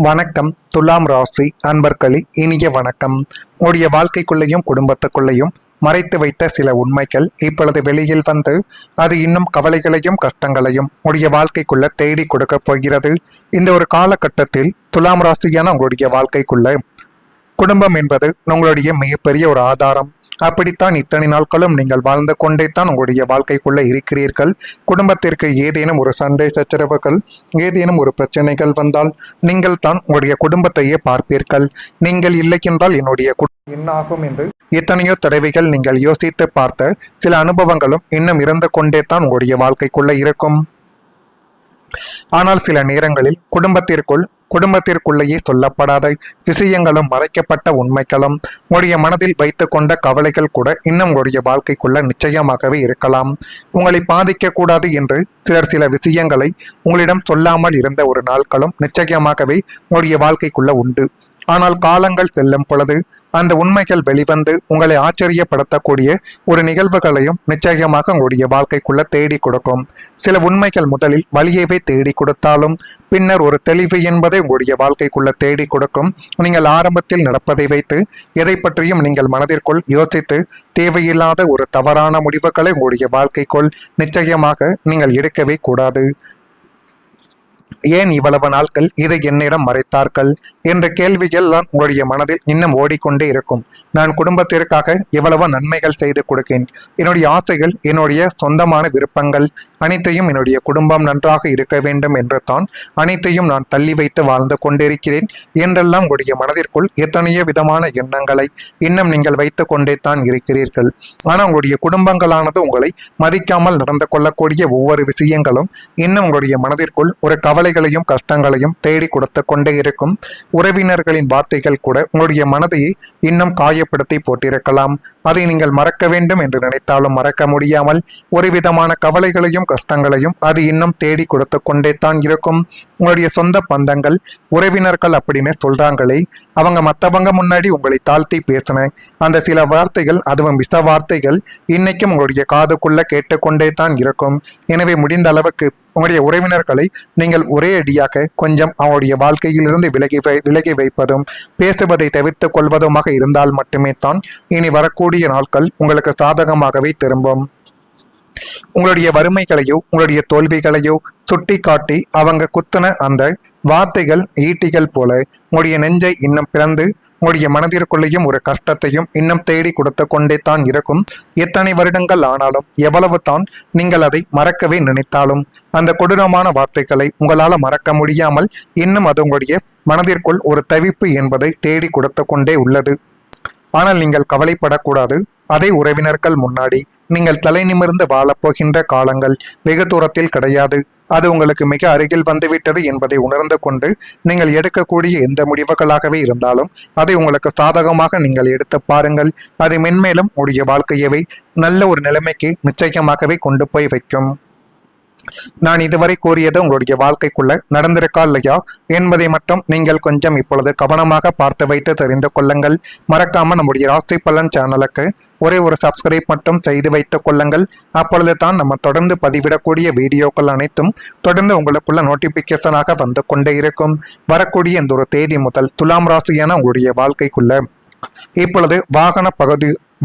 வணக்கம். துலாம் ராசி அன்பர்களே, இனிய வணக்கம். உங்களுடைய வாழ்க்கைக்குள்ளேயும் குடும்பத்துக்குள்ளேயும் மறைத்து வைத்த சில உண்மைகள் இப்பொழுது வெளியில் வந்து அது இன்னும் கவலைகளையும் கஷ்டங்களையும் உங்களுடைய வாழ்க்கைக்குள்ள தேடி கொடுக்க போகிறது. இந்த ஒரு காலகட்டத்தில் துலாம் ராசியான உங்களுடைய வாழ்க்கைக்குள்ள குடும்பம் என்பது உங்களுடைய மிகப்பெரிய ஒரு ஆதாரம். அப்படித்தான் இத்தனை நாட்களும் நீங்கள் வாழ்ந்து கொண்டே தான் உங்களுடைய வாழ்க்கைக்குள்ள இருக்கிறீர்கள். குடும்பத்திற்கு ஏதேனும் ஒரு சண்டை சச்சரவுகள், ஏதேனும் ஒரு பிரச்சனைகள் வந்தால் நீங்கள் தான் உங்களுடைய குடும்பத்தையே பார்ப்பீர்கள். நீங்கள் இல்லை என்றால் என்னுடைய குடும்பம் என்ன ஆகும் என்று எத்தனையோ தடவைகள் நீங்கள் யோசித்து பார்த்த சில அனுபவங்களும் இன்னும் இருந்து கொண்டே தான் உங்களுடைய வாழ்க்கைக்குள்ள இருக்கும். ஆனால் சில நேரங்களில் குடும்பத்திற்குள்ளேயே சொல்லப்படாத விஷயங்களும் மறைக்கப்பட்ட உண்மைகளும் உங்களுடைய மனதில் வைத்து கொண்ட கவலைகள் கூட இன்னும் உங்களுடைய வாழ்க்கைக்குள்ள நிச்சயமாகவே இருக்கலாம். உங்களை பாதிக்க கூடாது என்று சில விஷயங்களை உங்களிடம் சொல்லாமல் இருந்த ஒரு நாட்களும் நிச்சயமாகவே உங்களுடைய வாழ்க்கைக்குள்ள உண்டு. ஆனால் காலங்கள் செல்லும் பொழுது அந்த உண்மைகள் வெளிவந்து உங்களை ஆச்சரியப்படுத்தக்கூடிய ஒரு நிகழ்வுகளையும் நிச்சயமாக உங்களுடைய வாழ்க்கைக்குள்ள தேடி கொடுக்கும். சில உண்மைகள் முதலில் வழியவே தேடி கொடுத்தாலும் பின்னர் ஒரு தெளிவு என்பதை உங்களுடைய வாழ்க்கைக்குள்ள தேடி கொடுக்கும். நீங்கள் ஆரம்பத்தில் நடப்பதை வைத்து எதை பற்றியும் நீங்கள் மனதிற்குள் யோசித்து தேவையில்லாத ஒரு தவறான முடிவுகளை உங்களுடைய வாழ்க்கைக்குள் நிச்சயமாக நீங்கள் எடுக்கவே கூடாது. ஏன் இவ்வளவு நாட்கள் இதை என்னிடம் மறைத்தார்கள் என்ற கேள்விகள் தான் உங்களுடைய மனதில் இன்னும் ஓடிக்கொண்டே இருக்கும். நான் குடும்பத்திற்காக எவ்வளவு நன்மைகள் செய்து கொடுக்கிறேன், என்னுடைய ஆசைகள், என்னுடைய சொந்தமான விருப்பங்கள் அனைத்தையும் என்னுடைய குடும்பம் நன்றாக இருக்க வேண்டும் என்று தான் அனைத்தையும் நான் தள்ளி வைத்து வாழ்ந்து கொண்டிருக்கிறேன் என்றெல்லாம் உங்களுடைய மனதிற்குள் எத்தனையோ விதமான எண்ணங்களை இன்னும் நீங்கள் வைத்து கொண்டே தான் இருக்கிறீர்கள். ஆனால் உங்களுடைய குடும்பங்களானது உங்களை மதிக்காமல் நடந்து கொள்ளக்கூடிய ஒவ்வொரு விஷயங்களும் இன்னும் உங்களுடைய மனதிற்குள் ஒரு கவலைகளையும் கஷ்டங்களையும் தேடி கொடுத்து கொண்டே இருக்கும். உறவினர்களின் வார்த்தைகள் கூட உங்களுடைய மனதையை இன்னும் காயப்படுத்தி போட்டிருக்கலாம். அதை நீங்கள் மறக்க வேண்டும் என்று நினைத்தாலும் மறக்க முடியாமல் ஒரு விதமான கவலைகளையும் கஷ்டங்களையும் அது இன்னும் தேடி கொடுத்து கொண்டே தான் இருக்கும். உங்களுடைய சொந்த பந்தங்கள், உறவினர்கள் அப்படின்னு சொல்றாங்களே, அவங்க மற்றவங்க முன்னாடி உங்களை தாழ்த்தி பேசின அந்த சில வார்த்தைகள், அதுவும் விஷ வார்த்தைகள் இன்னைக்கும் உங்களுடைய காதுக்குள்ள கேட்டுக்கொண்டே தான் இருக்கும். எனவே முடிந்த அளவுக்கு உங்களுடைய உறவினர்களை நீங்கள் ஒரே அடியாக கொஞ்சம் அவருடைய வாழ்க்கையிலிருந்து விலகி வைப்பதும் பேசுவதை தவிர்த்துக் கொள்வதுமாக இருந்தால் மட்டுமே தான் இனி வரக்கூடிய நாட்கள் உங்களுக்கு சாதகமாகவே திரும்பும். உங்களுடைய வறுமைகளையோ உங்களுடைய தோல்விகளையோ சுட்டி காட்டி அவங்க குத்தின அந்த வார்த்தைகள் ஈட்டிகள் போல உங்களுடைய நெஞ்சை இன்னும் பிறந்து உங்களுடைய மனதிற்குள்ளேயும் ஒரு கஷ்டத்தையும் இன்னும் தேடி கொடுத்து கொண்டே தான் இருக்கும். எத்தனை வருடங்கள் ஆனாலும் எவ்வளவு தான் நீங்கள் அதை மறக்கவே நினைத்தாலும் அந்த கொடூரமான வார்த்தைகளை உங்களால் மறக்க முடியாமல் இன்னும் அது உங்களுடைய மனதிற்குள் ஒரு தவிப்பு என்பதை தேடி கொடுத்து கொண்டே உள்ளது. ஆனால் நீங்கள் கவலைப்படக்கூடாது. அதே உறவினர்கள் முன்னாடி நீங்கள் தலை நிமிர்ந்து வாழப்போகின்ற காலங்கள் வெகு தூரத்தில் கிடையாது. அது உங்களுக்கு மிக அருகில் வந்துவிட்டது என்பதை உணர்ந்து கொண்டு நீங்கள் எடுக்கக்கூடிய எந்த முடிவுகளாகவே இருந்தாலும் அதை உங்களுக்கு சாதகமாக நீங்கள் எடுத்து பாருங்கள். அது மென்மேலும் உடைய வாழ்க்கையவே நல்ல ஒரு நிலைமைக்கு நிச்சயமாகவே கொண்டு போய் வைக்கும். நான் இதுவரை கூறியது உங்களுடைய வாழ்க்கைக்குள்ள நடந்திருக்கா இல்லையா என்பதை மட்டும் நீங்கள் கொஞ்சம் இப்பொழுது கவனமாக பார்த்து வைத்து தெரிந்து கொள்ளுங்கள். மறக்காம நம்முடைய ராசி பலன் சேனலுக்கு ஒரே ஒரு சப்ஸ்கிரைப் மட்டும் செய்து வைத்துக் கொள்ளுங்கள். அப்பொழுது தான் நம்ம தொடர்ந்து பதிவிடக்கூடிய வீடியோக்கள் அனைத்தும் தொடர்ந்து உங்களுக்குள்ள நோட்டிபிகேஷனாக வந்து கொண்டே இருக்கும். வரக்கூடிய இந்த ஒரு தேதி முதல் துலாம் ராசியான உங்களுடைய வாழ்க்கைக்குள்ள இப்பொழுது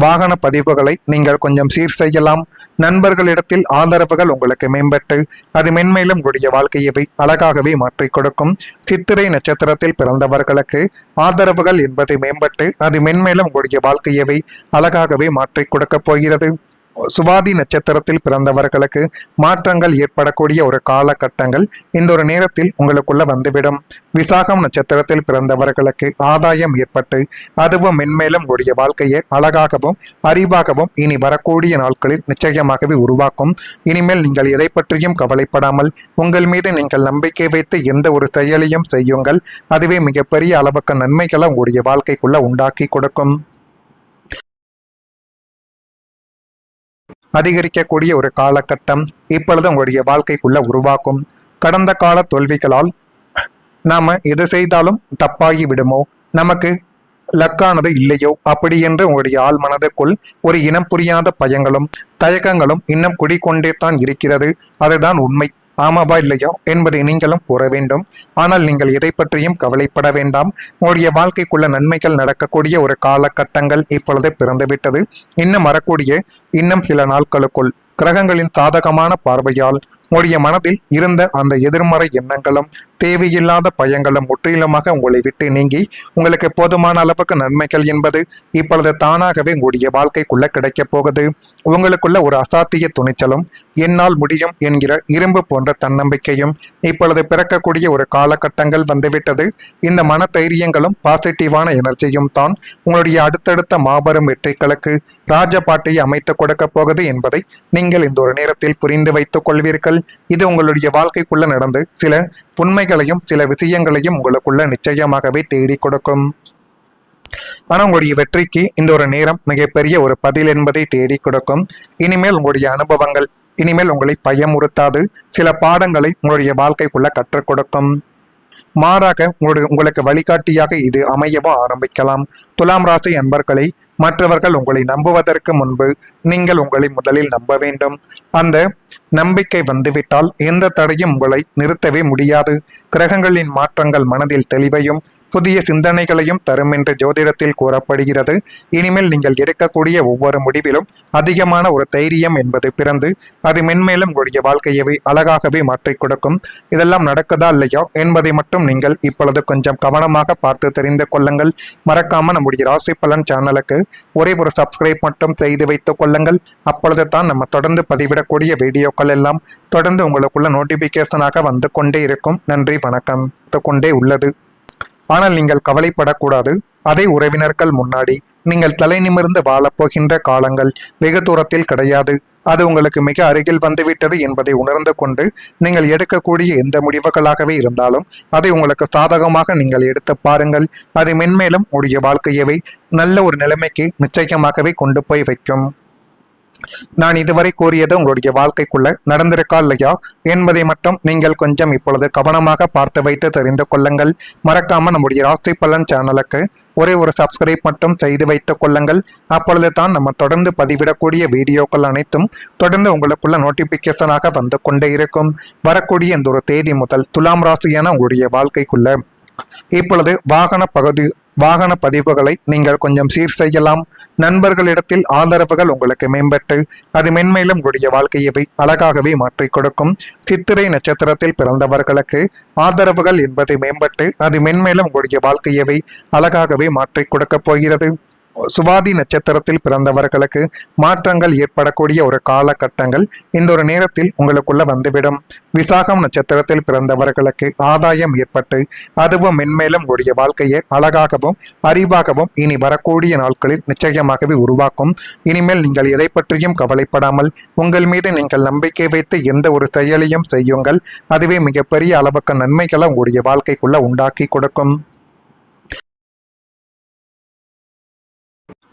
வாகன பதிவுகளை நீங்கள் கொஞ்சம் சீர் செய்யலாம். நண்பர்களிடத்தில் ஆதரவுகள் உங்களுக்கு மேம்பட்டு அது மென்மேலும் உங்களுடைய வாழ்க்கையவை அழகாகவே மாற்றிக் கொடுக்கும். சித்திரை நட்சத்திரத்தில் பிறந்தவர்களுக்கு ஆதரவுகள் என்பது மேம்பட்டு அது மென்மேலும் உங்களுடைய வாழ்க்கையவை அழகாகவே மாற்றிக் கொடுக்க போகிறது. சுவாதி நட்சத்திரத்தில் பிறந்தவர்களுக்கு மாற்றங்கள் ஏற்படக்கூடிய ஒரு காலகட்டங்கள் இந்த ஒரு நேரத்தில் உங்களுக்குள்ள வந்துவிடும். விசாகம் நட்சத்திரத்தில் பிறந்தவர்களுக்கு ஆதாயம் ஏற்பட்டு அதுவும் மென்மேலும் உங்களுடைய வாழ்க்கையை அழகாகவும் அறிவாகவும் இனி வரக்கூடிய நாட்களில் நிச்சயமாகவே உருவாக்கும். இனிமேல் நீங்கள் எதை பற்றியும் கவலைப்படாமல் உங்கள் மீது நீங்கள் நம்பிக்கை வைத்து எந்த ஒரு செயலையும் செய்யுங்கள். அதுவே மிகப்பெரிய அளவுக்கு நன்மைகளை உங்களுடைய வாழ்க்கைக்குள்ள உண்டாக்கி கொடுக்கும். அதிகரிக்கக்கூடிய ஒரு காலகட்டம் இப்பொழுது உங்களுடைய வாழ்க்கைக்குள்ள உருவாக்கும். கடந்த கால தோல்விகளால் நாம எது செய்தாலும் தப்பாகி விடுமோ, நமக்கு லக்கானது இல்லையோ அப்படி என்று உங்களுடைய ஆள் மனதுக்குள் ஒரு இனம் புரியாத பயங்களும் தயக்கங்களும் இன்னும் குடிக்கொண்டே தான் இருக்கிறது. அதுதான் உண்மை. ஆமாவா இல்லையா என்பதை நீங்களும் கூற வேண்டும். ஆனால் நீங்கள் எதை பற்றியும் கவலைப்பட வேண்டாம். உங்களுடைய வாழ்க்கைக்குள்ள நன்மைகள் நடக்கக்கூடிய ஒரு காலகட்டங்கள் இப்பொழுது பிறந்துவிட்டது. இன்னும் வரக்கூடிய சில நாட்களுக்குள் கிரகங்களின் சாதகமான பார்வையால் உங்களுடைய மனதில் இருந்த அந்த எதிர்மறை எண்ணங்களும் தேவையில்லாத பயங்களும் முற்றிலுமாக உங்களை விட்டு நீங்கி உங்களுக்கு போதுமான அளவுக்கு நன்மைகள் என்பது இப்பொழுது தானாகவே உங்களுடைய வாழ்க்கைக்குள்ள கிடைக்கப் போகுது. உங்களுக்குள்ள ஒரு அசாத்திய துணிச்சலும் என்னால் முடியும் என்கிற இரும்பு போன்ற தன்னம்பிக்கையும் இப்பொழுது பிறக்கக்கூடிய ஒரு காலகட்டங்கள் வந்துவிட்டது. இந்த மன தைரியங்களும் பாசிட்டிவான எனர்ஜியும் தான் உங்களுடைய அடுத்தடுத்த மாபெரும் வெற்றிகளுக்கு ராஜபாட்டையை அமைத்துக் கொடுக்க போகுது என்பதை நீங்கள் இந்த ஒரு நேரத்தில் புரிந்து வைத்துக் கொள்வீர்கள். இது உங்களுடைய வாழ்க்கைக்குள்ள நடந்து சில உண்மைகளையும் சில விஷயங்களையும் உங்களுக்குள்ள நிச்சயமாகவே தேடி கொடுக்கும். ஆனா உங்களுடைய வெற்றிக்கு இந்த ஒரு நேரம் மிகப்பெரிய ஒரு பதில் என்பதை தேடி கொடுக்கும். இனிமேல் உங்களுடைய அனுபவங்கள் இனிமேல் உங்களை பயமுறுத்தாது. சில பாடங்களை உங்களுடைய வாழ்க்கைக்குள்ள கற்றுக் கொடுக்கும். மாறாக உங்களுக்கு வழிகாட்டியாக இது அமையவும் ஆரம்பிக்கலாம். துலாம் ராசி அன்பர்களை மற்றவர்கள் உங்களை நம்புவதற்கு முன்பு நீங்கள் உங்களை முதலில் நம்ப வேண்டும். அந்த நம்பிக்கை வந்துவிட்டால் எந்த தடையும் உங்களை நிறுத்தவே முடியாது. கிரகங்களின் மாற்றங்கள் மனதில் தெளிவையும் புதிய சிந்தனைகளையும் தரும் என்று ஜோதிடத்தில் கூறப்படுகிறது. இனிமேல் நீங்கள் எடுக்கக்கூடிய ஒவ்வொரு முடிவிலும் அதிகமான ஒரு தைரியம் என்பது பிறந்து அது மென்மேலும் உங்களுடைய வாழ்க்கையவே அழகாகவே மாற்றிக் கொடுக்கும். இதெல்லாம் நடக்குதா இல்லையா என்பதை மட்டும் நீங்கள் இப்பொழுது கொஞ்சம் கவனமாக பார்த்து தெரிந்து கொள்ளுங்கள். மறக்காம நம்முடைய ராசி பலன் சேனலுக்கு ஒரே ஒரு சப்ஸ்கிரைப் மட்டும் செய்து வைத்துக் கொள்ளுங்கள். அப்பொழுது தான் நம்ம தொடர்ந்து பதிவிடக்கூடிய வீடியோக்கள் எல்லாம் தொடர்ந்து உங்களுக்குள்ள நோட்டிபிகேஷனாக வந்து கொண்டே இருக்கும். நன்றி, வணக்கம். கொண்டே உள்ளது. ஆனால் நீங்கள் கவலைப்படக்கூடாது. அதே உறவினர்கள் முன்னாடி நீங்கள் தலை நிமிர்ந்து வாழப்போகின்ற காலங்கள் வெகு தூரத்தில் கிடையாது. அது உங்களுக்கு மிக அருகில் வந்துவிட்டது என்பதை உணர்ந்து கொண்டு நீங்கள் எடுக்கக்கூடிய எந்த முடிவுகளாகவே இருந்தாலும் அதை உங்களுக்கு சாதகமாக நீங்கள் எடுத்து பாருங்கள். அது மென்மேலும் உடைய வாழ்க்கையவே நல்ல ஒரு நிலைமைக்கு நிச்சயமாகவே கொண்டு போய் வைக்கும். நான் இதுவரை கூறியது உங்களுடைய வாழ்க்கைக்குள்ள நடந்திருக்கா இல்லையா என்பதை மட்டும் நீங்கள் கொஞ்சம் இப்பொழுது கவனமாக பார்த்து வைத்து தெரிந்து கொள்ளுங்கள். மறக்காம நம்முடைய ராசி பலன் சேனலுக்கு ஒரே ஒரு சப்ஸ்கிரைப் மட்டும் செய்து வைத்துக் கொள்ளுங்கள். அப்பொழுது தான் நம்ம தொடர்ந்து பதிவிடக்கூடிய வீடியோக்கள் அனைத்தும் தொடர்ந்து உங்களுக்குள்ள நோட்டிபிகேஷனாக வந்து கொண்டே இருக்கும். வரக்கூடிய இந்த ஒரு தேதி முதல் துலாம் ராசியான உங்களுடைய வாழ்க்கைக்குள்ள இப்பொழுது வாகன பதிவுகளை நீங்கள் கொஞ்சம் சீர் செய்யலாம். நண்பர்களிடத்தில் ஆதரவுகள் உங்களுக்கு மேம்பட்டு அது மென்மேலும் உங்களுடைய வாழ்க்கையவை அழகாகவே மாற்றிக் கொடுக்கும். சித்திரை நட்சத்திரத்தில் பிறந்தவர்களுக்கு ஆதரவுகள் என்பது மேம்பட்டு அது மென்மேலும் உங்களுடைய வாழ்க்கையவை அழகாகவே மாற்றிக் கொடுக்கப் போகிறது. சுவாதி நட்சத்திரத்தில் பிறந்தவர்களுக்கு மாற்றங்கள் ஏற்படக்கூடிய ஒரு காலகட்டங்கள் இந்த ஒரு நேரத்தில் உங்களுக்குள்ள வந்துவிடும். விசாகம் நட்சத்திரத்தில் பிறந்தவர்களுக்கு ஆதாயம் ஏற்பட்டு அதுவும் மென்மேலும் உங்களுடைய வாழ்க்கையை அழகாகவும் அறிவாகவும் இனி வரக்கூடிய நாட்களில் நிச்சயமாகவே உருவாக்கும். இனிமேல் நீங்கள் எதை பற்றியும் கவலைப்படாமல் உங்கள் மீது நீங்கள் நம்பிக்கை வைத்து எந்த ஒரு செயலையும் செய்யுங்கள். அதுவே மிகப்பெரிய அளவுக்கு நன்மைகளை உங்களுடைய வாழ்க்கைக்குள்ள உண்டாக்கி கொடுக்கும்.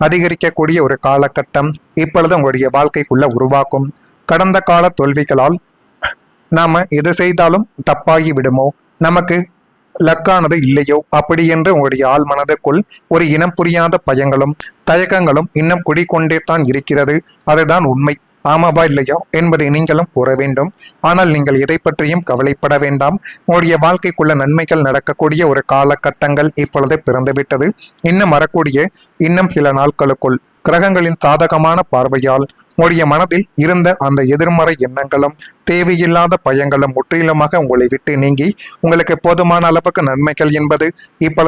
அதிகரிக்கக்கூடிய ஒரு காலகட்டம் இப்பொழுது உங்களுடைய வாழ்க்கைக்குள்ள உருவாக்கும். கடந்த கால தோல்விகளால் நாம எது செய்தாலும் தப்பாகி விடுமோ, நமக்கு லக்கானது இல்லையோ அப்படி என்று உங்களுடைய ஆள் மனதுக்குள் ஒரு இனம் புரியாத பயங்களும் தயக்கங்களும் இன்னும் குடிக்கொண்டே தான் இருக்கிறது. அதுதான் உண்மை. ஆமாவா இல்லையா என்பதை நீங்களும் கூற வேண்டும். ஆனால் நீங்கள் எதை பற்றியும் கவலைப்பட வேண்டாம். உங்களுடைய வாழ்க்கைக்குள்ள நன்மைகள் நடக்கக்கூடிய ஒரு காலகட்டங்கள் இப்பொழுது பிறந்துவிட்டது. இன்னும் வரக்கூடிய சில நாட்களுக்குள் கிரகங்களின் சாதகமான பார்வையால் உங்களுடைய மனதில் இருந்த அந்த எதிர்மறை எண்ணங்களும் தேவையில்லாத பயங்களும் முற்றிலுமாக உங்களை விட்டு நீங்கி உங்களுக்கு போதுமான அளவுக்கு நன்மைகள் என்பது இப்பொழுது